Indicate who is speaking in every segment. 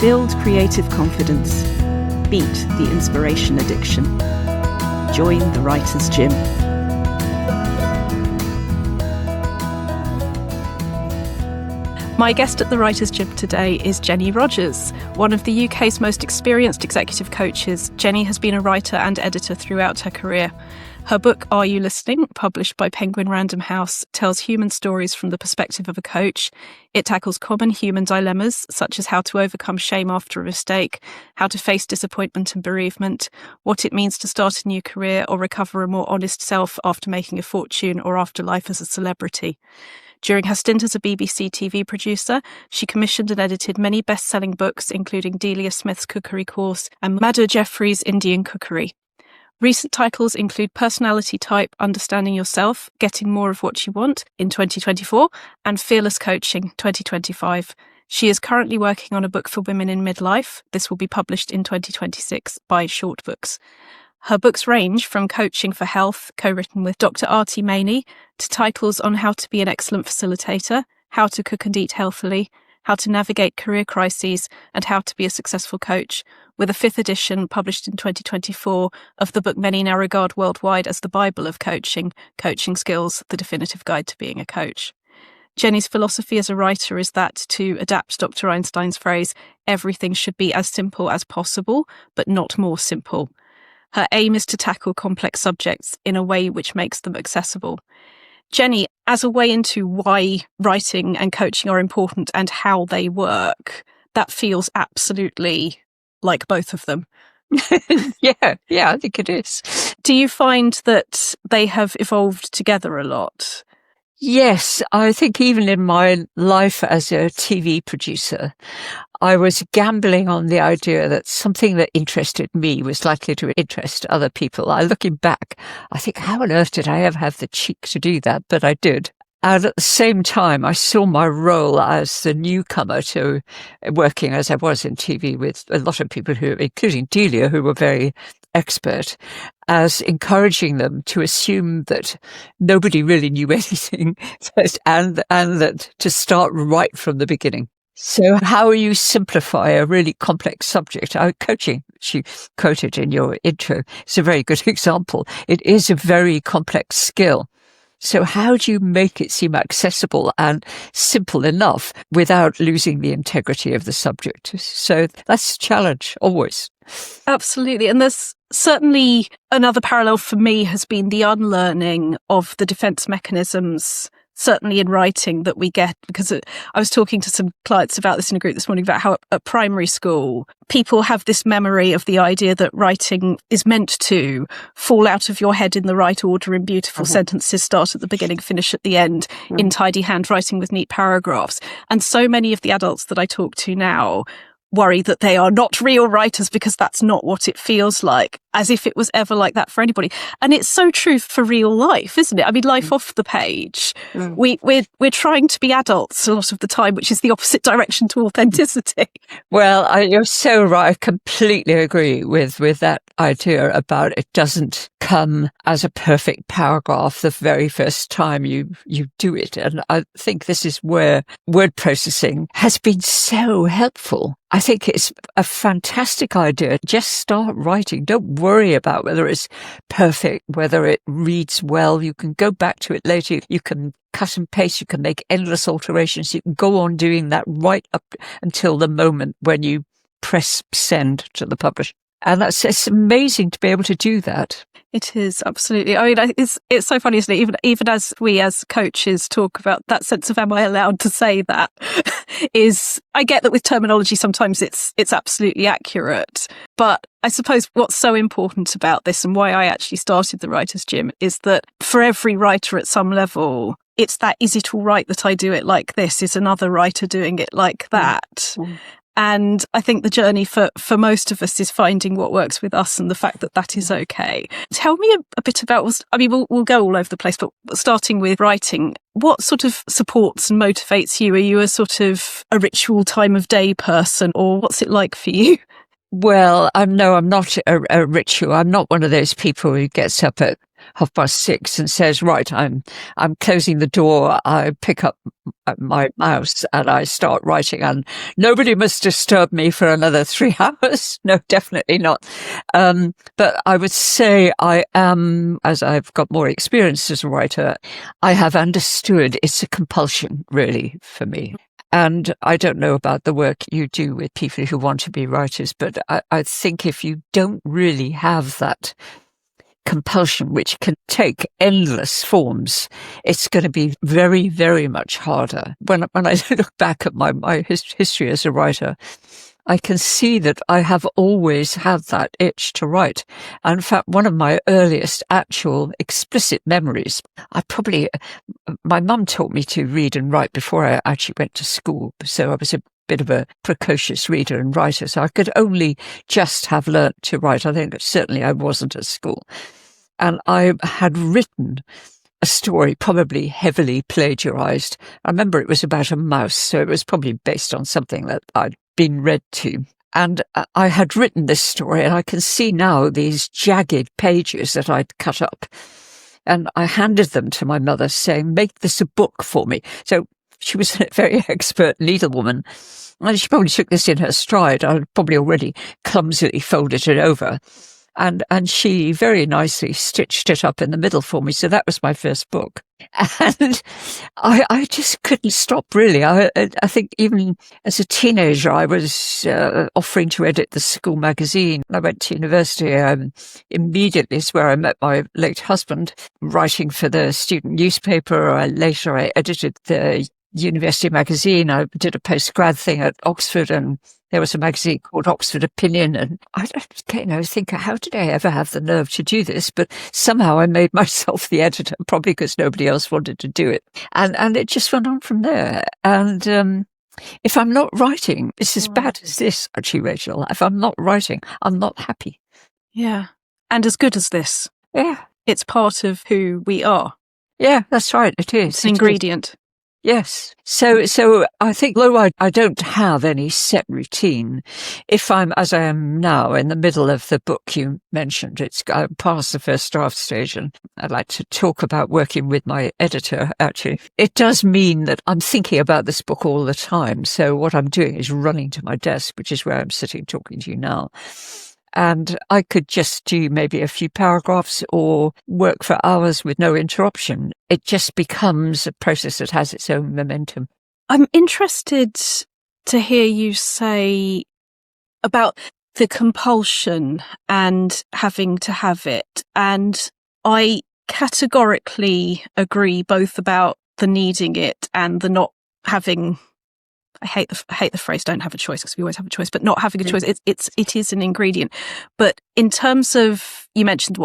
Speaker 1: Build creative confidence. Beat the inspiration addiction. Join the Writer's Gym.
Speaker 2: My guest at the Writer's Gym today is Jenny Rogers, one of the UK's most experienced executive coaches. Jenny has been a writer and editor throughout her career. Her book, Are You Listening?, published by Penguin Random House, tells human stories from the perspective of a coach. It tackles common human dilemmas, such as how to overcome shame after a mistake, how to face disappointment and bereavement, what it means to start a new career or recover a more honest self after making a fortune or after life as a celebrity. During her stint as a BBC TV producer, she commissioned and edited many best-selling books, including Delia Smith's Cookery course and Madhur Jaffrey's Indian Cookery. Recent titles include Personality Type, Understanding Yourself, Getting More of What You Want in 2024, and Fearless Coaching 2025. She is currently working on a book for women in midlife. This will be published in 2026 by Short Books. Her books range from Coaching for Health, co-written with Dr Arti Mainey, to titles on how to be an excellent facilitator, how to cook and eat healthily, how to navigate career crises, and how to be a successful coach, with a fifth edition published in 2024 of the book many now regard worldwide as the Bible of Coaching, Coaching Skills, The Definitive Guide to Being a Coach. Jenny's philosophy as a writer is that, to adapt Dr Einstein's phrase, everything should be as simple as possible, but not more simple. Her aim is to tackle complex subjects in a way which makes them accessible. Jenny, as a way into why writing and coaching are important and how they work, that feels absolutely like both of them.
Speaker 3: Yeah, I think it is.
Speaker 2: Do you find that they have evolved together a lot?
Speaker 3: Yes, I think even in my life as a TV producer, I was gambling on the idea that something that interested me was likely to interest other people. Looking back, I think, how on earth did I ever have the cheek to do that? But I did. And at the same time, I saw my role as the newcomer to working as I was in TV with a lot of people who, including Delia, who were very expert, as encouraging them to assume that nobody really knew anything and that to start right from the beginning. So how you simplify a really complex subject? Coaching, which you quoted in your intro, is a very good example. It is a very complex skill. So how do you make it seem accessible and simple enough without losing the integrity of the subject? So that's a challenge, always.
Speaker 2: Absolutely. And there's certainly another parallel for me has been the unlearning of the defense mechanisms, certainly in writing, that we get, because I was talking to some clients about this in a group this morning about how at primary school, people have this memory of the idea that writing is meant to fall out of your head in the right order in beautiful sentences, start at the beginning, finish at the end, in tidy handwriting with neat paragraphs. And so many of the adults that I talk to now worry that they are not real writers because that's not what it feels like, as if it was ever like that for anybody. And it's so true for real life, isn't it? I mean, life off the page. We're trying to be adults a lot of the time, which is the opposite direction to authenticity.
Speaker 3: Well, you're so right. I completely agree with that idea about it doesn't come as a perfect paragraph the very first time you do it. And I think this is where word processing has been so helpful. I think it's a fantastic idea. Just start writing. Don't worry about whether it's perfect, whether it reads well. You can go back to it later. You can cut and paste. You can make endless alterations. You can go on doing that right up until the moment when you press send to the publisher. And it's amazing to be able to do that.
Speaker 2: It is, absolutely. I mean, it's so funny, isn't it? Even as we as coaches talk about that sense of, am I allowed to say that? I get that with terminology, sometimes it's absolutely accurate. But I suppose what's so important about this and why I actually started the Writer's Gym is that for every writer at some level, it's that, is it all right that I do it like this? Is another writer doing it like that? And I think the journey for most of us is finding what works with us and the fact that that is okay. Tell me a bit about, I mean, we'll go all over the place, but starting with writing, what sort of supports and motivates you? Are you a sort of a ritual time of day person, or what's it like for you?
Speaker 3: Well, no, I'm not a ritual. I'm not one of those people who gets up at 6:30 and says, right, I'm closing the door. I pick up my mouse and I start writing, and nobody must disturb me for another 3 hours. No, definitely not. But I would say I am, as I've got more experience as a writer, I have understood it's a compulsion really for me. And I don't know about the work you do with people who want to be writers, but I think if you don't really have that compulsion, which can take endless forms, it's going to be very, very much harder. When I look back at my history as a writer, I can see that I have always had that itch to write. And in fact, one of my earliest actual explicit memories, my mum taught me to read and write before I actually went to school. So I was a bit of a precocious reader and writer. So I could only just have learnt to write. I think certainly I wasn't at school. And I had written a story, probably heavily plagiarized. I remember it was about a mouse, so it was probably based on something that I'd been read to. And I had written this story, and I can see now these jagged pages that I'd cut up. And I handed them to my mother saying, make this a book for me. So she was a very expert needlewoman. And she probably took this in her stride. I'd probably already clumsily folded it over. And she very nicely stitched it up in the middle for me. So that was my first book. And I just couldn't stop, really. I think even as a teenager, I was offering to edit the school magazine. I went to university. Immediately is where I met my late husband, writing for the student newspaper. Later, I edited the university magazine. I did a postgrad thing at Oxford, and there was a magazine called Oxford Opinion. And I think, how did I ever have the nerve to do this? But somehow I made myself the editor, probably because nobody else wanted to do it. And it just went on from there. And if I'm not writing, it's as bad as this, actually, Rachel. If I'm not writing, I'm not happy.
Speaker 2: Yeah. And as good as this.
Speaker 3: Yeah.
Speaker 2: It's part of who we are.
Speaker 3: Yeah, that's right. It is.
Speaker 2: It's an ingredient.
Speaker 3: Yes. So I think, though I don't have any set routine, if I'm, as I am now, in the middle of the book you mentioned, it's past the first draft stage, and I'd like to talk about working with my editor, actually. It does mean that I'm thinking about this book all the time. So what I'm doing is running to my desk, which is where I'm sitting talking to you now. And I could just do maybe a few paragraphs or work for hours with no interruption. It just becomes a process that has its own momentum.
Speaker 2: I'm interested to hear you say about the compulsion and having to have it. And I categorically agree both about the needing it and the not having. I hate the phrase "don't have a choice" because we always have a choice, but not having a choice, it is an ingredient. But in terms of, you mentioned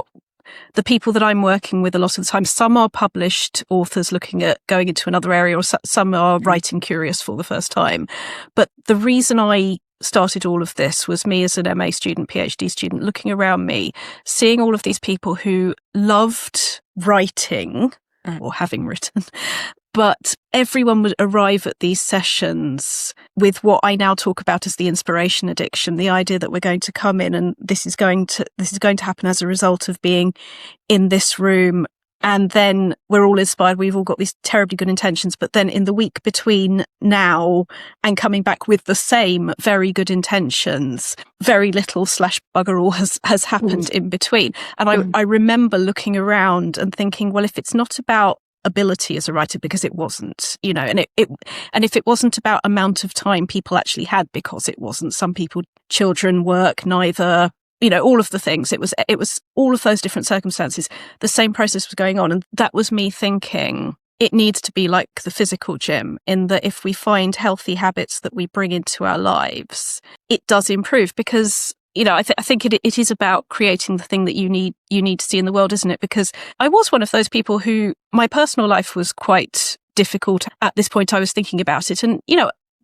Speaker 2: the people that I'm working with a lot of the time, some are published authors looking at going into another area, or some are writing curious for the first time. But the reason I started all of this was me as an MA student, PhD student, looking around me, seeing all of these people who loved writing or having written. But everyone would arrive at these sessions with what I now talk about as the inspiration addiction, the idea that we're going to come in and this is going to happen as a result of being in this room. And then we're all inspired. We've all got these terribly good intentions. But then in the week between now and coming back with the same very good intentions, very little / bugger all has happened in between. And I remember looking around and thinking, well, if it's not about ability as a writer, because it wasn't, and if it wasn't about amount of time people actually had, because it wasn't, some people, children, work, neither, all of the things, it was all of those different circumstances, the same process was going on. And that was me thinking it needs to be like the physical gym, in that if we find healthy habits that we bring into our lives, it does improve. Because I think it is about creating the thing that you need to see in the world, isn't it? Because I was one of those people who, my personal life was quite difficult at this point. I was thinking about it, and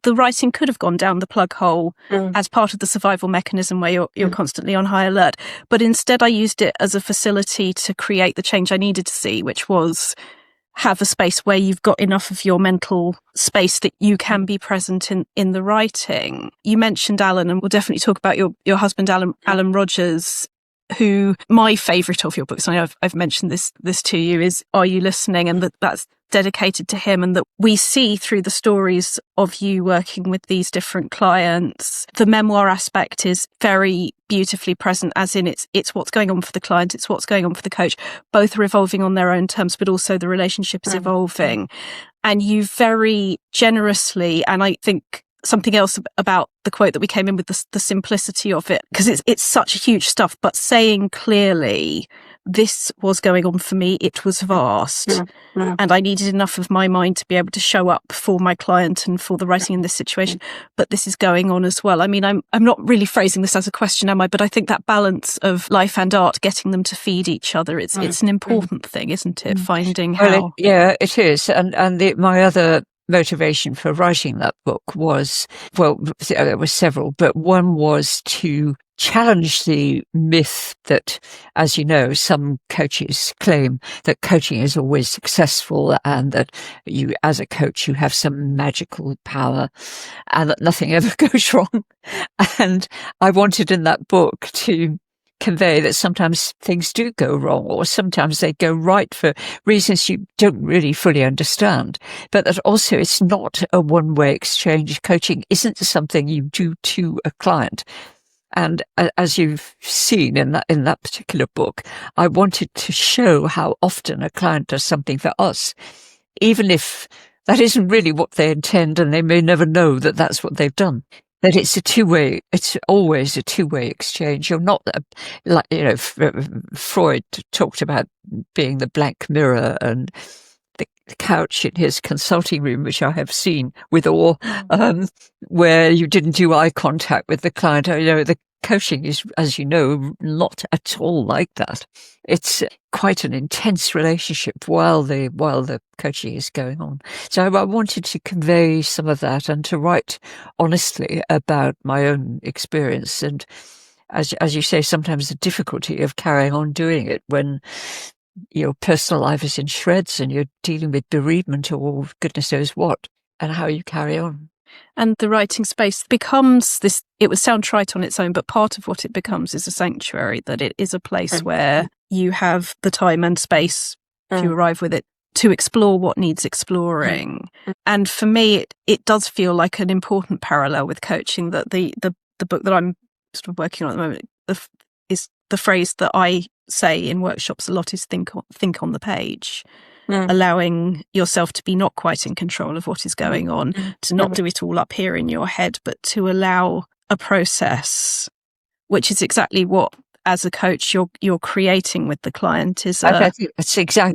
Speaker 2: the writing could have gone down the plug hole as part of the survival mechanism where you're constantly on high alert. But instead, I used it as a facility to create the change I needed to see, which was have a space where you've got enough of your mental space that you can be present in the writing. You mentioned Alan, and we'll definitely talk about your husband, Alan Rogers, who my favourite of your books, I know I've mentioned this to you, is Are You Listening? And that's dedicated to him, and that we see through the stories of you working with these different clients. The memoir aspect is very beautifully present, as in it's what's going on for the client, it's what's going on for the coach. Both are evolving on their own terms, but also the relationship is evolving. And you very generously, and I think something else about the quote that we came in with, the simplicity of it, because it's such huge stuff, but saying clearly, this was going on for me, it was vast, and I needed enough of my mind to be able to show up for my client and for the writing in this situation, but this is going on as well. I mean, I'm not really phrasing this as a question, am I? But I think that balance of life and art, getting them to feed each other, it's an important thing, isn't it? Finding how...
Speaker 3: It is. And my other motivation for writing that book was, well, there were several, but one was to challenge the myth that, as you know, some coaches claim that coaching is always successful and that you, as a coach, you have some magical power and that nothing ever goes wrong. And I wanted in that book to convey that sometimes things do go wrong, or sometimes they go right for reasons you don't really fully understand, but that also it's not a one-way exchange. Coaching isn't something you do to a client. And as you've seen in that particular book, I wanted to show how often a client does something for us, even if that isn't really what they intend, and they may never know that that's what they've done. That it's always a two-way exchange. You're not like, Freud talked about being the blank mirror, and the couch in his consulting room, which I have seen with awe, where you didn't do eye contact with the client. The coaching is, as you know, not at all like that. It's quite an intense relationship while the coaching is going on. So I wanted to convey some of that and to write honestly about my own experience. And as you say, sometimes the difficulty of carrying on doing it when your personal life is in shreds and you're dealing with bereavement or goodness knows what, and how you carry on.
Speaker 2: And the writing space becomes this, it would sound trite on its own, but part of what it becomes is a sanctuary, that it is a place where you have the time and space, if you arrive with it, to explore what needs exploring. And for me, it does feel like an important parallel with coaching, that the book that I'm sort of working on at the moment is the phrase that I say in workshops a lot is think on the page. Allowing yourself to be not quite in control of what is going on, to not do it all up here in your head, but to allow a process, which is exactly what, as a coach, you're creating with the client.
Speaker 3: I think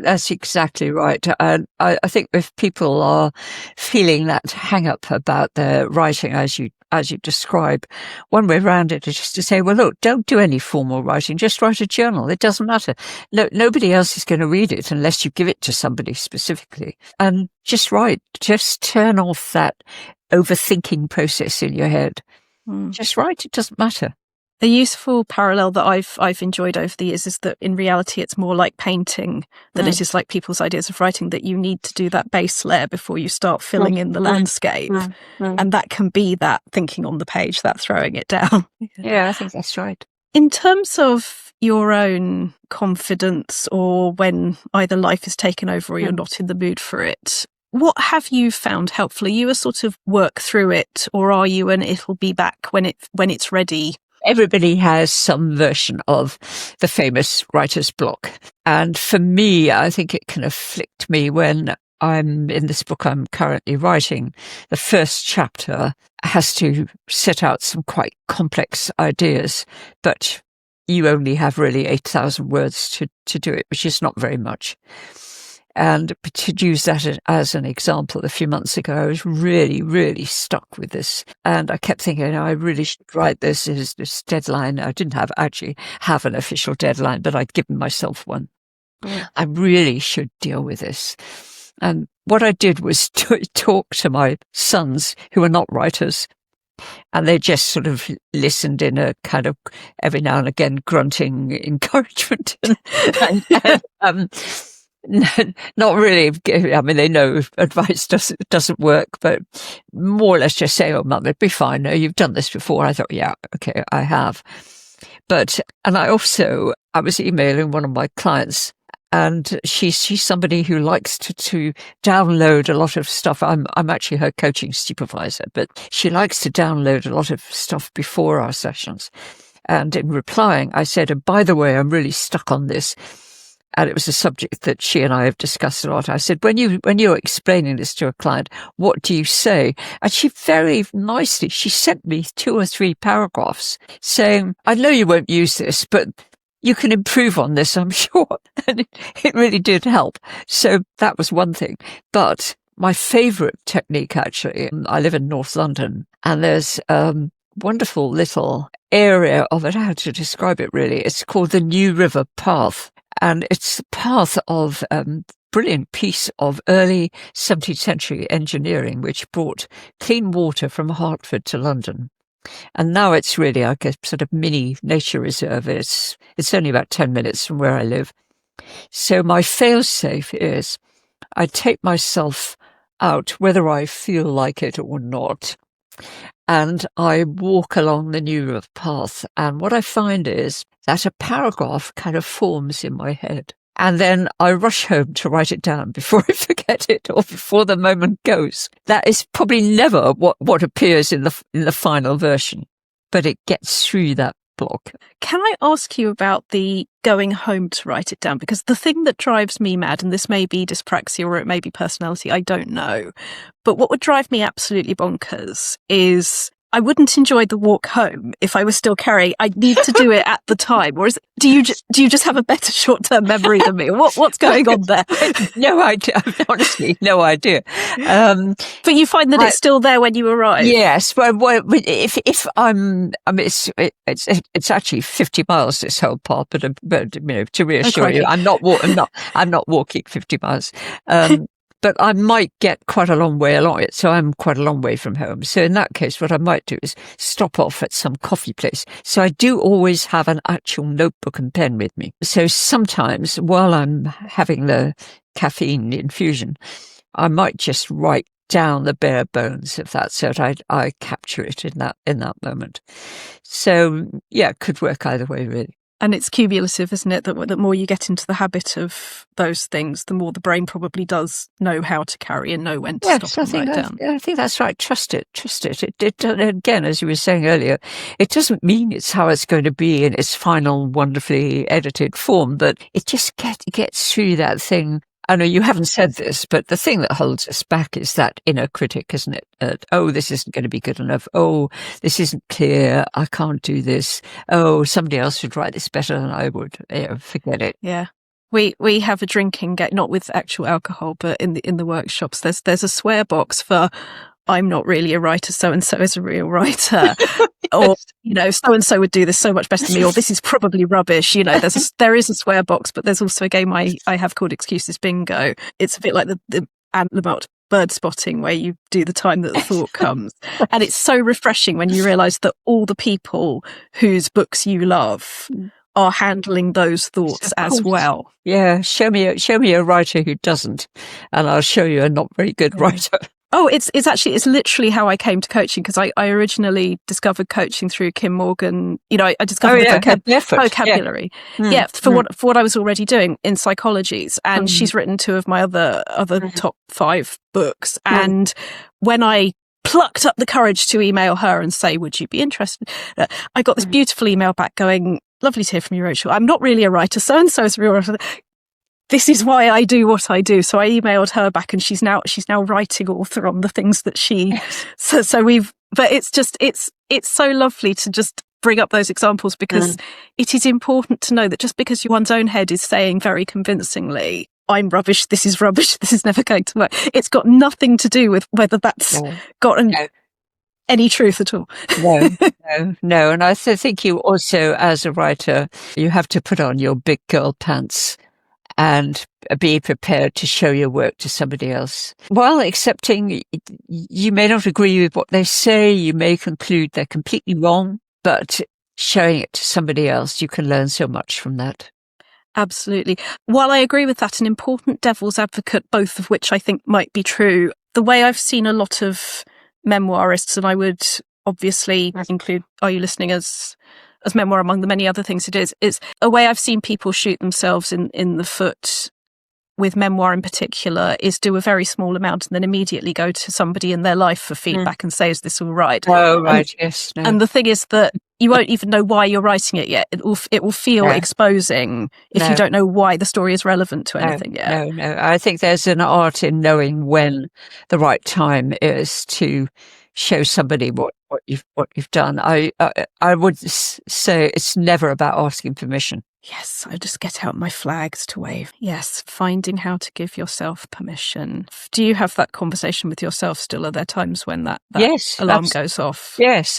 Speaker 3: that's exactly right. And I think if people are feeling that hang up about their writing, as you describe, one way around it is just to say, well, look, don't do any formal writing. Just write a journal. It doesn't matter. No, nobody else is going to read it unless you give it to somebody specifically. And just write. Just turn off that overthinking process in your head. Just write. It doesn't matter.
Speaker 2: A useful parallel that I've enjoyed over the years is that in reality it's more like painting than it is like people's ideas of writing, that you need to do that base layer before you start filling in the landscape. And that can be that thinking on the page, that throwing it down.
Speaker 3: Yeah, I think that's right.
Speaker 2: In terms of your own confidence, or when either life is taken over or you're not in the mood for it, what have you found helpful? Are you a sort of work through it, or are you an it'll be back when it's ready?
Speaker 3: Everybody has some version of the famous writer's block. And for me, I think it can afflict me when I'm in this book I'm currently writing. The first chapter has to set out some quite complex ideas, but you only have really 8,000 words to do it, which is not very much. And to use that as an example, a few months ago, I was really, really stuck with this. And I kept thinking, I really should write this. Is this deadline? I didn't actually have an official deadline, but I'd given myself one. I really should deal with this. And what I did was to talk to my sons, who are not writers, and they just sort of listened in a kind of every now and again grunting encouragement. Not really. I mean, they know advice doesn't work, but more or less just say, "Oh, Mum, it'd be fine. No, you've done this before." I thought, yeah, okay, I have. And I was emailing one of my clients, and she's somebody who likes to download a lot of stuff. I'm actually her coaching supervisor, but she likes to download a lot of stuff before our sessions. And in replying, I said, "And by the way, I'm really stuck on this." And it was a subject that she and I have discussed a lot. I said, when you're explaining this to a client, what do you say? And she very nicely, she sent me 2 or 3 paragraphs saying, "I know you won't use this, but you can improve on this, I'm sure." And it really did help. So that was one thing. But my favourite technique, actually, I live in North London, and there's wonderful little area of it. How to describe it, really? It's called the New River Path. And it's the path of a brilliant piece of early 17th century engineering, which brought clean water from Hertford to London. And now it's really like a sort of mini nature reserve. It's only about 10 minutes from where I live. So my fail-safe is I take myself out, whether I feel like it or not, and I walk along the New River Path. And what I find is that a paragraph kind of forms in my head. And then I rush home to write it down before I forget it or before the moment goes. That is probably never what appears in the final version, but it gets through that block.
Speaker 2: Can I ask you about the going home to write it down? Because the thing that drives me mad, and this may be dyspraxia or it may be personality, I don't know, but what would drive me absolutely bonkers is I wouldn't enjoy the walk home if I was still carrying. I'd need to do it at the time. Or do you just have a better short-term memory than me? What's going on there?
Speaker 3: No idea. Honestly, no idea.
Speaker 2: But you find that it's still there when you arrive.
Speaker 3: Yes. Well, if it's actually 50 miles this whole path, but you know, to reassure you, I'm not walking 50 miles. But I might get quite a long way along it, so I'm quite a long way from home. So in that case, what I might do is stop off at some coffee place. So I do always have an actual notebook and pen with me. So sometimes while I'm having the caffeine infusion, I might just write down the bare bones of that, so that I capture it in that moment. So yeah, it could work either way, really.
Speaker 2: And it's cumulative, isn't it? That the more you get into the habit of those things, the more the brain probably does know how to carry and know when to stop and write down.
Speaker 3: I think that's right. Trust it. It. Again, as you were saying earlier, it doesn't mean it's how it's going to be in its final, wonderfully edited form, but it just gets through that thing. I know you haven't said this, but the thing that holds us back is that inner critic, isn't it? Oh, this isn't going to be good enough. Oh, this isn't clear. I can't do this. Oh, somebody else should write this better than I would. Forget it.
Speaker 2: Yeah. We have a drinking game, not with actual alcohol, but in the workshops, there's a swear box for I'm not really a writer, so-and-so is a real writer. Or, so-and-so would do this so much better than me, or this is probably rubbish. There is a swear box, but there's also a game I have called Excuses Bingo. It's a bit like the about bird spotting, where you do the time that the thought comes. And it's so refreshing when you realise that all the people whose books you love are handling those thoughts as well.
Speaker 3: Yeah, show me a writer who doesn't, and I'll show you a not very good writer.
Speaker 2: Oh, it's literally how I came to coaching, because I originally discovered coaching through Kim Morgan. I discovered the vocabulary. Yeah. For what I was already doing in psychologies, and she's written 2 of my other top 5 books. And when I plucked up the courage to email her and say, "Would you be interested?" I got this beautiful email back going, "Lovely to hear from you, Rachel. I'm not really a writer. So-and-so is a real writer. This is why I do what I do." So I emailed her back, and she's now writing author on the things that she. But it's so lovely to just bring up those examples, because it is important to know that just because one's own head is saying very convincingly, "I'm rubbish. This is rubbish. This is never going to work," it's got nothing to do with whether that's any truth at all.
Speaker 3: No. And I think you also, as a writer, you have to put on your big girl pants and be prepared to show your work to somebody else. While accepting, you may not agree with what they say, you may conclude they're completely wrong, but showing it to somebody else, you can learn so much from that.
Speaker 2: Absolutely. While I agree with that, an important devil's advocate, both of which I think might be true, the way I've seen a lot of memoirists, and I would obviously include Are You Listening as memoir among the many other things it is a way I've seen people shoot themselves in the foot with memoir in particular is do a very small amount and then immediately go to somebody in their life for feedback and say, is this all right?
Speaker 3: Oh, right, yes. No.
Speaker 2: And the thing is that you won't even know why you're writing it yet. It will feel exposing if you don't know why the story is relevant to anything yet.
Speaker 3: No. I think there's an art in knowing when the right time is to show somebody what you've done. I would say it's never about asking permission.
Speaker 2: Yes, I just get out my flags to wave. Yes, finding how to give yourself permission. Do you have that conversation with yourself still? Are there times when that alarm goes off?
Speaker 3: Yes,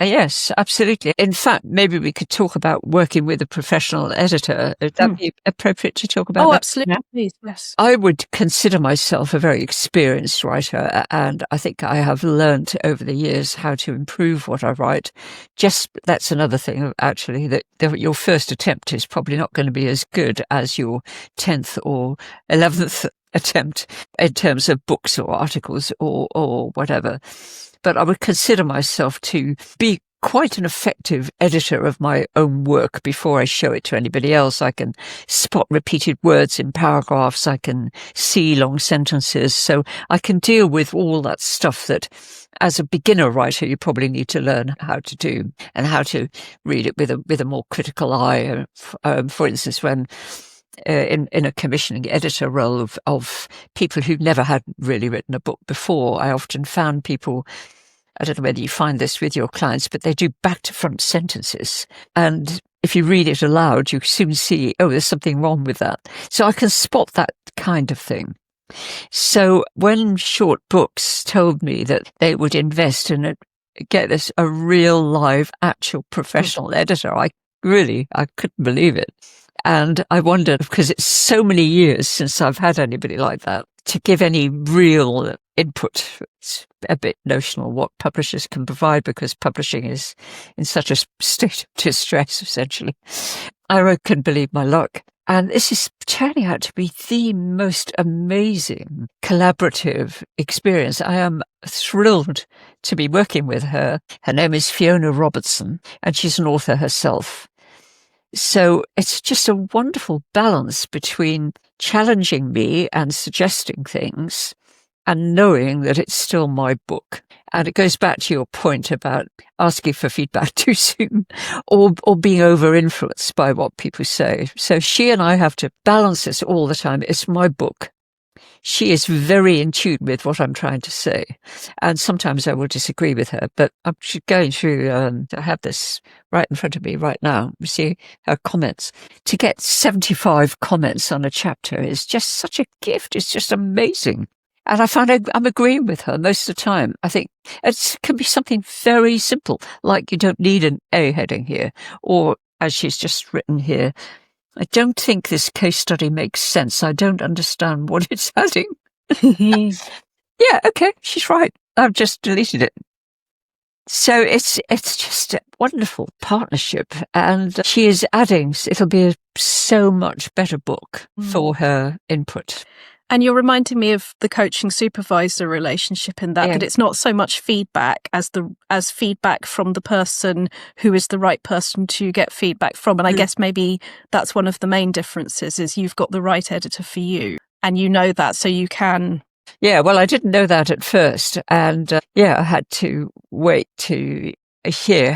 Speaker 3: yes, absolutely. In fact, maybe we could talk about working with a professional editor. Would that be appropriate to talk about that?
Speaker 2: Absolutely. Yeah? Yes.
Speaker 3: I would consider myself a very experienced writer, and I think I have learned over the years how to improve what I write. Just that's another thing, actually, that your first attempt is probably not going to be as good as your 10th or 11th attempt in terms of books or articles or whatever. But I would consider myself to be quite an effective editor of my own work before I show it to anybody else. I can spot repeated words in paragraphs. I can see long sentences. So I can deal with all that stuff that as a beginner writer, you probably need to learn how to do and how to read it with a more critical eye. For instance, when in a commissioning editor role of people who've never had really written a book before, I often found people, I don't know whether you find this with your clients, but they do back to front sentences. And if you read it aloud, you soon see, oh, there's something wrong with that. So I can spot that kind of thing. So when Short Books told me that they would invest in it, get this, a real live, actual professional editor, I couldn't believe it. And I wondered, because it's so many years since I've had anybody like that, to give any real input. It's a bit notional what publishers can provide because publishing is in such a state of distress, essentially. I couldn't believe my luck. And this is turning out to be the most amazing collaborative experience. I am thrilled to be working with her. Her name is Fiona Robertson, and she's an author herself. So it's just a wonderful balance between challenging me and suggesting things and knowing that it's still my book. And it goes back to your point about asking for feedback too soon or being over-influenced by what people say. So she and I have to balance this all the time. It's my book. She is very in tune with what I'm trying to say. And sometimes I will disagree with her, but I'm going through, I have this right in front of me right now. You see her comments. To get 75 comments on a chapter is just such a gift. It's just amazing. And I find I'm agreeing with her most of the time. I think it can be something very simple, like you don't need an A heading here, or as she's just written here, I don't think this case study makes sense. I don't understand what it's adding. Yeah, okay, she's right. I've just deleted it. So it's just a wonderful partnership, and she is adding. It'll be a so much better book for her input.
Speaker 2: And you're reminding me of the coaching supervisor relationship in that it's not so much feedback as feedback from the person who is the right person to get feedback from. And I guess maybe that's one of the main differences is you've got the right editor for you and you know that, so you can.
Speaker 3: Yeah, well, I didn't know that at first. And I had to wait to hear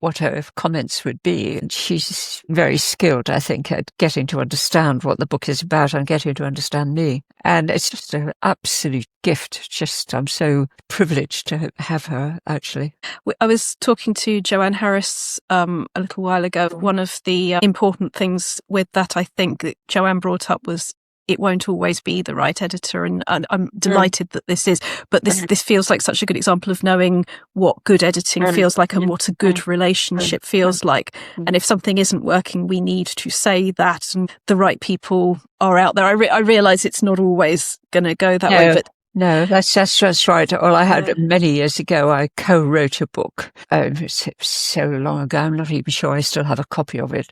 Speaker 3: what her comments would be. And she's very skilled, I think, at getting to understand what the book is about and getting to understand me. And it's just an absolute gift. I'm so privileged to have her, actually.
Speaker 2: I was talking to Joanne Harris a little while ago. One of the important things with that, I think, that Joanne brought up was it won't always be the right editor, and I'm delighted that this is. But this feels like such a good example of knowing what good editing feels like and what a good relationship feels like. And if something isn't working, we need to say that, and the right people are out there. I realise it's not always going to go that way, but.
Speaker 3: No, that's right. Well, I had many years ago, I co-wrote a book. It was so long ago, I'm not even sure I still have a copy of it.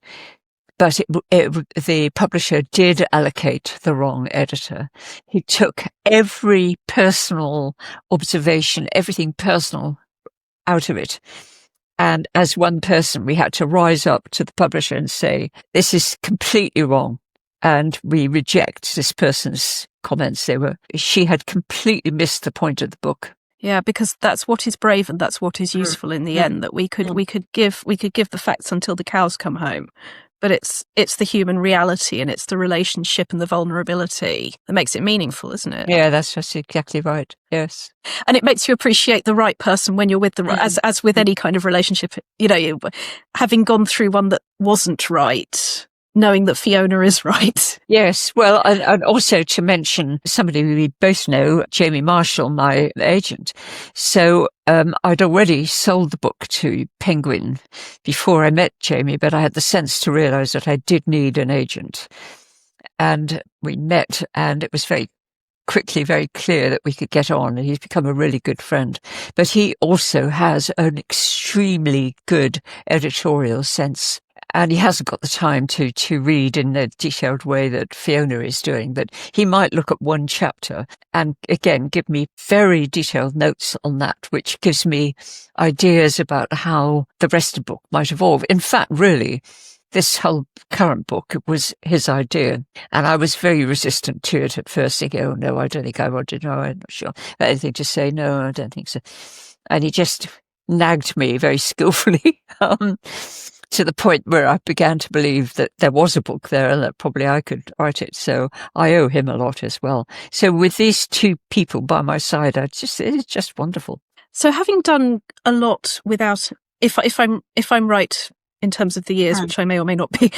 Speaker 3: but the publisher did allocate the wrong editor. He took every personal observation, everything personal out of it. And as one person, we had to rise up to the publisher and say, this is completely wrong. And we reject this person's comments. She had completely missed the point of the book.
Speaker 2: Yeah, because that's what is brave and that's what is useful in the end, that we could give the facts until the cows come home. But it's the human reality and it's the relationship and the vulnerability that makes it meaningful, isn't it?
Speaker 3: Yeah, that's exactly right. Yes.
Speaker 2: And it makes you appreciate the right person when you're with as with any kind of relationship, having gone through one that wasn't right, knowing that Fiona is right.
Speaker 3: Yes. Well, and also to mention somebody we both know, Jamie Marshall, my agent. So I'd already sold the book to Penguin before I met Jamie, but I had the sense to realise that I did need an agent. And we met, and it was very quickly very clear that we could get on, and he's become a really good friend. But he also has an extremely good editorial sense. And he hasn't got the time to read in the detailed way that Fiona is doing, but he might look at one chapter and again give me very detailed notes on that, which gives me ideas about how the rest of the book might evolve. In fact, really, this whole current book was his idea, and I was very resistant to it at first, thinking, oh no, I don't think I want to know, I'm not sure. Anything to say, no, I don't think so. And he just nagged me very skillfully. To the point where I began to believe that there was a book there and that probably I could write it. So I owe him a lot as well. So with these two people by my side, it's just wonderful.
Speaker 2: So having done a lot without, if I'm right in terms of the years, which I may or may not be,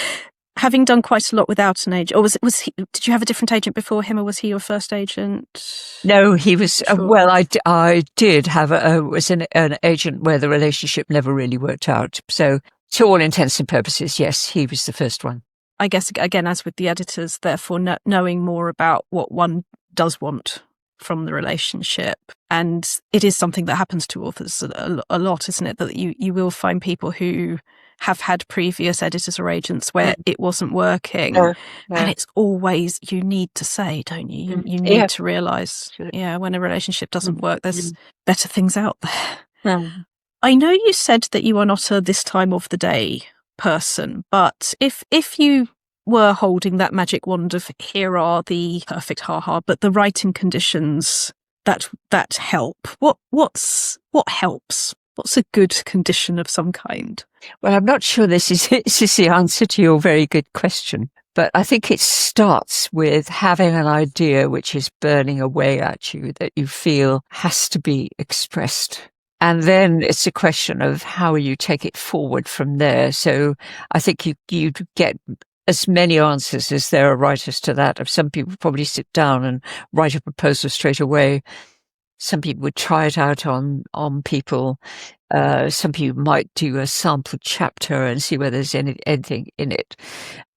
Speaker 2: having done quite a lot without an agent, or was he? Did you have a different agent before him, or was he your first agent?
Speaker 3: No, he was. Sure. Well, I did have an agent where the relationship never really worked out. So, to all intents and purposes, yes, he was the first one.
Speaker 2: I guess again, as with the editors, therefore knowing more about what one does want from the relationship, and it is something that happens to authors a lot, isn't it? That you will find people who have had previous editors or agents where it wasn't working. And it's always, you need to say, don't you? You need to realise, when a relationship doesn't work, there's better things out there. I know you said that you are not a this time of the day person, but if you were holding that magic wand of here are the perfect but the writing conditions that help, what helps? What's a good condition of some kind?
Speaker 3: Well, I'm not sure this is the answer to your very good question, but I think it starts with having an idea which is burning away at you that you feel has to be expressed. And then it's a question of how you take it forward from there. So I think you get as many answers as there are writers to that. Some people probably sit down and write a proposal straight away. Some people would try it out on people. Some people might do a sample chapter and see whether there's anything in it.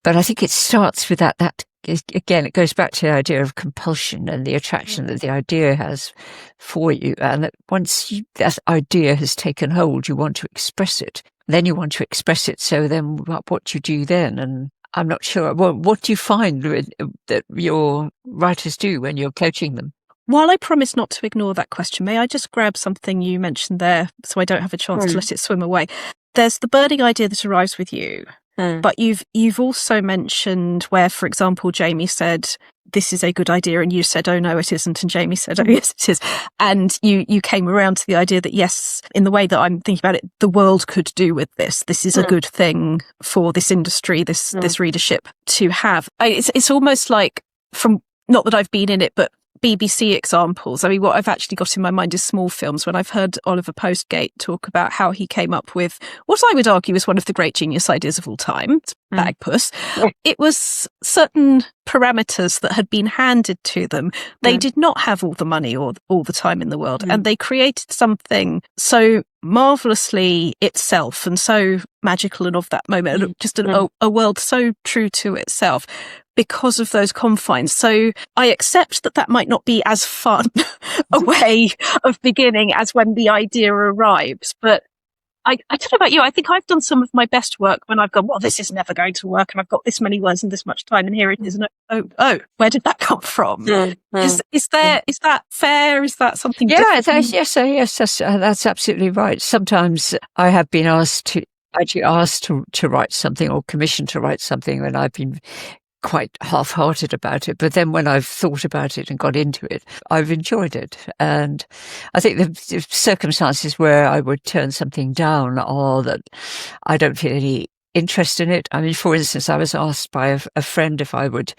Speaker 3: But I think it starts with that again, it goes back to the idea of compulsion and the attraction that the idea has for you. And that once that idea has taken hold, you want to express it. Then you want to express it. So then what do you do then? And I'm not sure. Well, what do you find that your writers do when you're coaching them?
Speaker 2: While I promise not to ignore that question, may I just grab something you mentioned there so I don't have a chance to let it swim away? There's the burning idea that arrives with you. But you've also mentioned where, for example, Jamie said, this is a good idea, and you said, oh no, it isn't, and Jamie said, oh yes, it is. And you came around to the idea that, yes, in the way that I'm thinking about it, the world could do with this. This is a good thing for this industry, this readership to have. It's almost like, from, not that I've been in it, but BBC examples. I mean, what I've actually got in my mind is small films. When I've heard Oliver Postgate talk about how he came up with what I would argue is one of the great genius ideas of all time, Bagpuss, it was certain parameters that had been handed to them. They did not have all the money or all the time in the world, and they created something so marvellously itself and so magical and of that moment, just a world so true to itself, because of those confines. So I accept that might not be as fun a way of beginning as when the idea arrives, but I don't know about you. I think I've done some of my best work when I've gone, well, this is never going to work, and I've got this many words and this much time, and here it is. And where did that come from? Is that fair? Is that something?
Speaker 3: Yeah, that's absolutely right. Sometimes I have been asked to write something or commissioned to write something, and I've been quite half-hearted about it, but then when I've thought about it and got into it, I've enjoyed it. And I think the circumstances where I would turn something down are that I don't feel any interest in it. I mean, for instance, I was asked by a friend if I would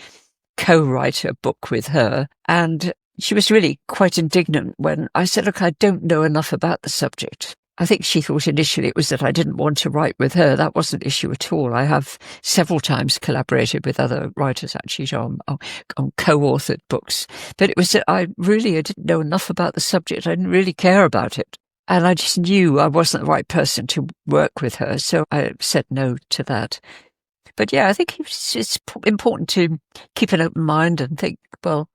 Speaker 3: co-write a book with her, and she was really quite indignant when I said, look, I don't know enough about the subject. I think she thought initially it was that I didn't want to write with her. That wasn't the issue at all. I have several times collaborated with other writers, actually, on co-authored books. But it was that I didn't know enough about the subject. I didn't really care about it. And I just knew I wasn't the right person to work with her. So I said no to that. But yeah, I think it's important to keep an open mind and think, well,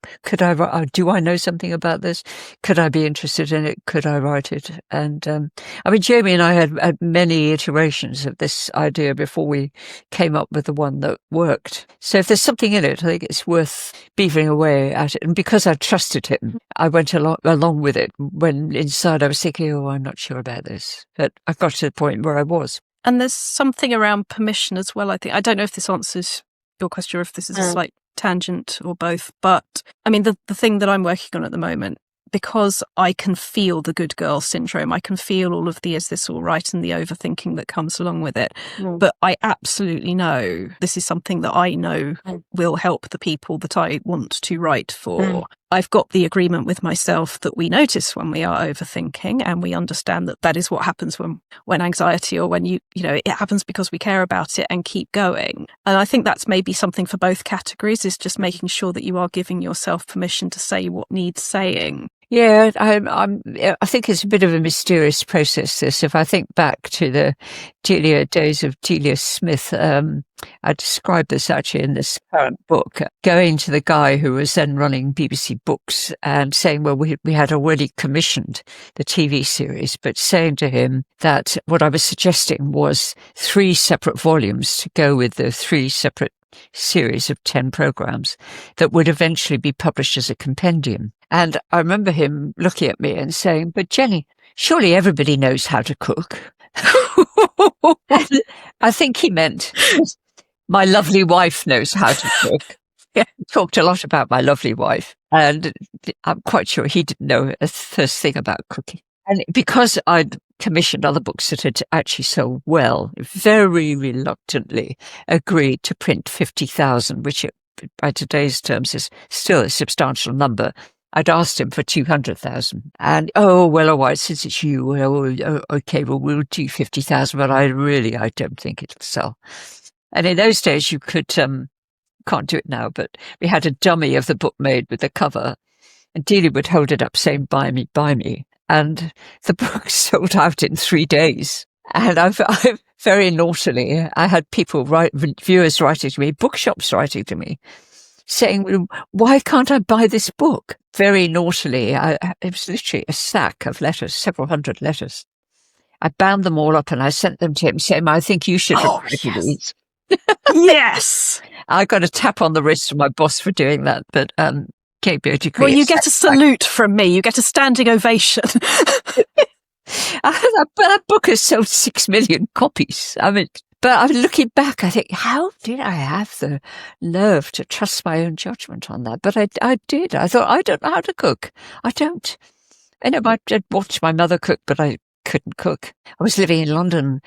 Speaker 3: do I know something about this? Could I be interested in it? Could I write it? And I mean, Jamie and I had many iterations of this idea before we came up with the one that worked. So if there's something in it, I think it's worth beavering away at it. And because I trusted him, I went along with it when inside I was thinking, oh, I'm not sure about this. But I got to the point where I was.
Speaker 2: And there's something around permission as well, I think. I don't know if this answers your question or if this is a slight tangent or both. But I mean, the thing that I'm working on at the moment, because I can feel the good girl syndrome, I can feel all of the is this all right and the overthinking that comes along with it. But I absolutely know this is something that I know will help the people that I want to write for. I've got the agreement with myself that we notice when we are overthinking, and we understand that that is what happens when anxiety, or when it happens because we care about it and keep going. And I think that's maybe something for both categories, is just making sure that you are giving yourself permission to say what needs saying.
Speaker 3: Yeah, I think it's a bit of a mysterious process, this. If I think back to the Delia days of Delia Smith, I described this actually in this current book, going to the guy who was then running BBC Books and saying, well, we had already commissioned the TV series, but saying to him that what I was suggesting was 3 separate volumes to go with the 3 separate series of 10 programs that would eventually be published as a compendium. And I remember him looking at me and saying, but Jenny, surely everybody knows how to cook. I think he meant my lovely wife knows how to cook. He talked a lot about my lovely wife, and I'm quite sure he didn't know a first thing about cooking. And because I'd commissioned other books that had actually sold well, very reluctantly agreed to print 50,000, which by today's terms is still a substantial number. I'd asked him for 200,000, and all right, since it's you, well, okay, well, we'll do 50,000, but I don't think it'll sell. And in those days, you could, can't do it now, but we had a dummy of the book made with the cover, and Delia would hold it up saying, buy me, buy me. And the book sold out in 3 days. And I've very naughtily, I had viewers writing to me, bookshops writing to me, saying, why can't I buy this book? Very naughtily, it was literally a stack of letters, several hundred letters. I bound them all up and I sent them to him saying, I think you should reply to these.
Speaker 2: Yes!
Speaker 3: I got a tap on the wrist from my boss for doing that, but
Speaker 2: well, you get a salute from me. You get a standing ovation.
Speaker 3: That book has sold 6 million copies. I mean, but I'm looking back, I think, how did I have the nerve to trust my own judgment on that? But I did. I thought, I don't know how to cook. I don't. I know I'd watched my mother cook, but I couldn't cook. I was living in London,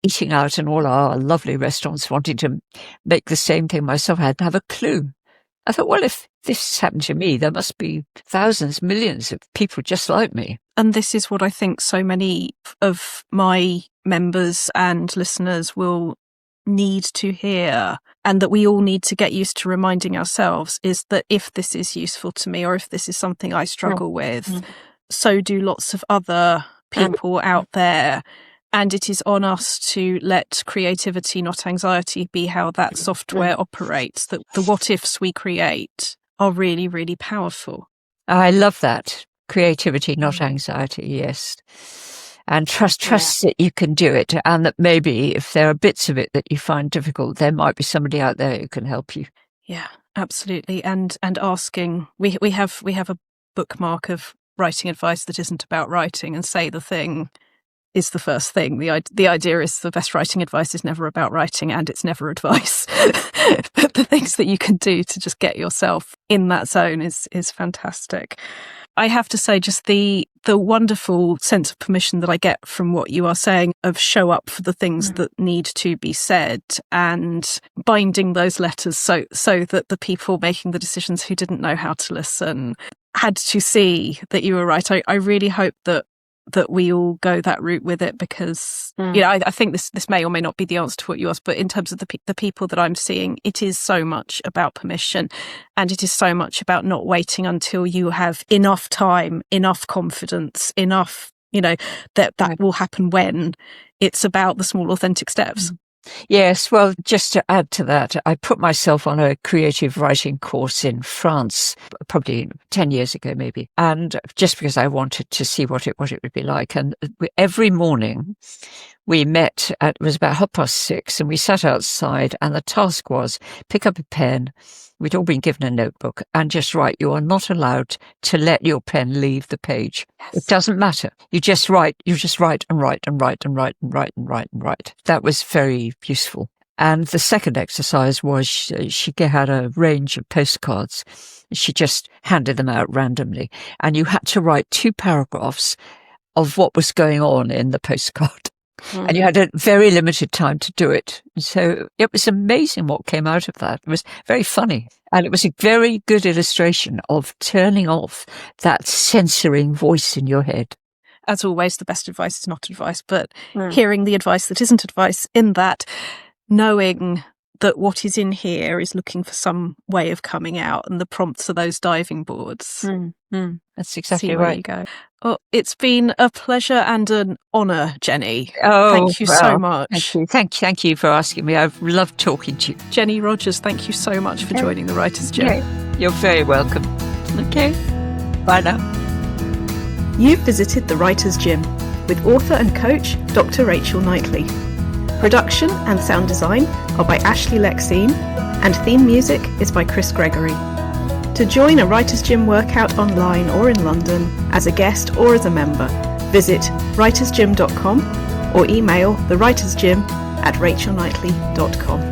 Speaker 3: eating out in all our lovely restaurants, wanting to make the same thing myself. I didn't have a clue. I thought, well, if this happened to me, there must be thousands, millions of people just like me.
Speaker 2: And this is what I think so many of my members and listeners will need to hear, and that we all need to get used to reminding ourselves, is that if this is useful to me, or if this is something I struggle with, so do lots of other people out there. And it is on us to let creativity, not anxiety, be how that software operates, that the what-ifs we create are really, really powerful.
Speaker 3: I love that. Creativity, not anxiety, yes. and trust that you can do it, and that maybe if there are bits of it that you find difficult, there might be somebody out there who can help you.
Speaker 2: Yeah, absolutely. And asking, we have a bookmark of writing advice that isn't about writing, and say the thing is the first thing. The idea is the best writing advice is never about writing, and it's never advice. But the things that you can do to just get yourself in that zone is fantastic. I have to say, just the wonderful sense of permission that I get from what you are saying, of show up for the things that need to be said, and binding those letters so that the people making the decisions who didn't know how to listen had to see that you were right. I really hope that we all go that route with it, because I think this may or may not be the answer to what you asked, but in terms of the people that I'm seeing, it is so much about permission, and it is so much about not waiting until you have enough time, enough confidence, enough, that will happen when. It's about the small authentic steps.
Speaker 3: Yes, well, just to add to that, I put myself on a creative writing course in France, probably 10 years ago, maybe. And just because I wanted to see what it would be like. And every morning we met it was about 6:30, and we sat outside, and the task was pick up a pen. We'd all been given a notebook, and just write. You are not allowed to let your pen leave the page. Yes. It doesn't matter. You just write. You just write and write and write and write and write and write and write. That was very useful. And the second exercise was she had a range of postcards. She just handed them out randomly, and you had to write 2 paragraphs of what was going on in the postcard. And you had a very limited time to do it. So it was amazing what came out of that. It was very funny. And it was a very good illustration of turning off that censoring voice in your head.
Speaker 2: As always, the best advice is not advice, but hearing the advice that isn't advice, in that knowing that what is in here is looking for some way of coming out, and the prompts are those diving boards.
Speaker 3: That's exactly
Speaker 2: See
Speaker 3: right.
Speaker 2: Where you go. Oh, it's been a pleasure and an honour, Jenny.
Speaker 3: Oh,
Speaker 2: thank you so much.
Speaker 3: Thank you for asking me. I've loved talking to you.
Speaker 2: Jenny Rogers, thank you so much for joining the Writers' Gym.
Speaker 3: Okay. You're very welcome. Okay. Bye now.
Speaker 1: You've visited the Writers' Gym with author and coach Dr Rachel Knightley. Production and sound design are by Ashley Lexine, and theme music is by Chris Gregory. To join a Writers' Gym workout online or in London, as a guest or as a member, visit writersgym.com or email thewritersgym@rachelknightley.com.